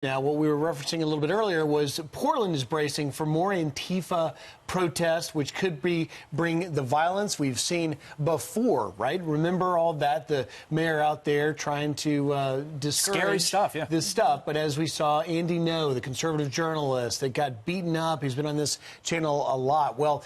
Now, what we were referencing a little bit earlier was Portland is bracing for more Antifa protests, which could bring the violence we've seen before, right? Remember all that, the mayor out there trying to discourage scary stuff, yeah. this stuff. But as we saw, Andy Ngo, the conservative journalist that got beaten up, he's been on this channel a lot. Well,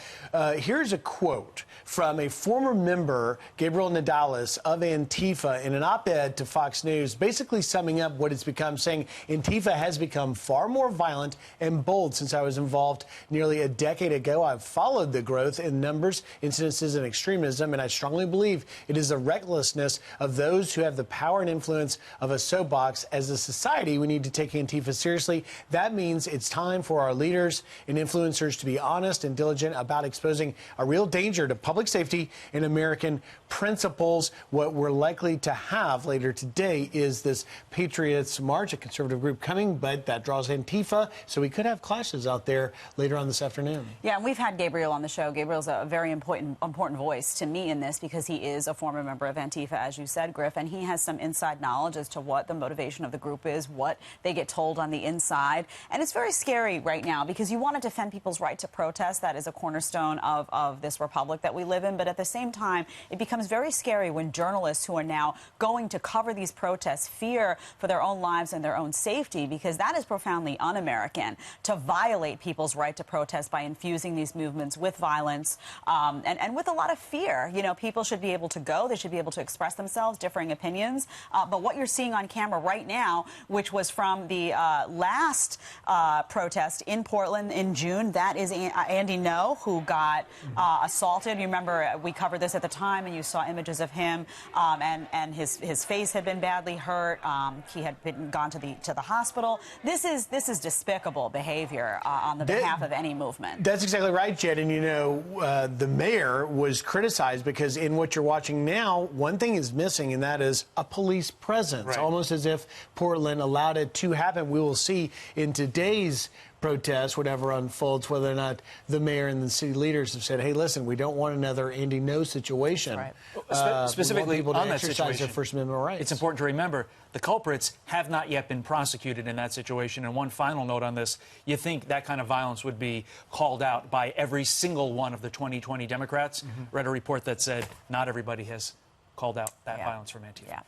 here's a quote from a former member, Gabriel Nadales of Antifa, in an op-ed to Fox News, basically summing up what it's become, saying Antifa has become far more violent and bold since I was involved nearly a decade ago. I've followed the growth in numbers, incidences, and extremism, and I strongly believe it is the recklessness of those who have the power and influence of a soapbox. As a society, we need to take Antifa seriously. That means it's time for our leaders and influencers to be honest and diligent about exposing a real danger to public safety and American principles. What we're likely to have later today is this Patriots March, a conservative group coming, but that draws Antifa, so we could have clashes out there later on this afternoon. Yeah, and we've had Gabriel on the show. Gabriel's a very important voice to me in this because he is a former member of Antifa, as you said, Griff, and he has some inside knowledge as to what the motivation of the group is, what they get told on the inside. And it's very scary right now because you want to defend people's right to protest. That is a cornerstone of this republic that we live in. But at the same time, it becomes very scary when journalists who are now going to cover these protests fear for their own lives and their own safety, because that is profoundly un-American, to violate people's right to protest by infusing these movements with violence and with a lot of fear. You know, people should be able to go. They should be able to express themselves, differing opinions. But what you're seeing on camera right now, which was from the last protest in Portland in June, that is Andy Ngo, who got assaulted. You remember we covered this at the time, and you saw images of him, and his face had been badly hurt. He had gone to the hospital. This is despicable behavior on the behalf of any movement. That's exactly right, Jed. And, you know, the mayor was criticized because in what you're watching now, one thing is missing, and that is a police presence, right? Almost as if Portland allowed it to happen. We will see in today's protest, whatever unfolds, whether or not the mayor and the city leaders have said, hey, listen, we don't want another Andy Ngo situation. Right. Specifically on that situation, their First Amendment rights. It's important to remember the culprits have not yet been prosecuted in that situation. And one final note on this, you think that kind of violence would be called out by every single one of the 2020 Democrats? Read a report that said not everybody has called out that violence from Antifa. Yeah.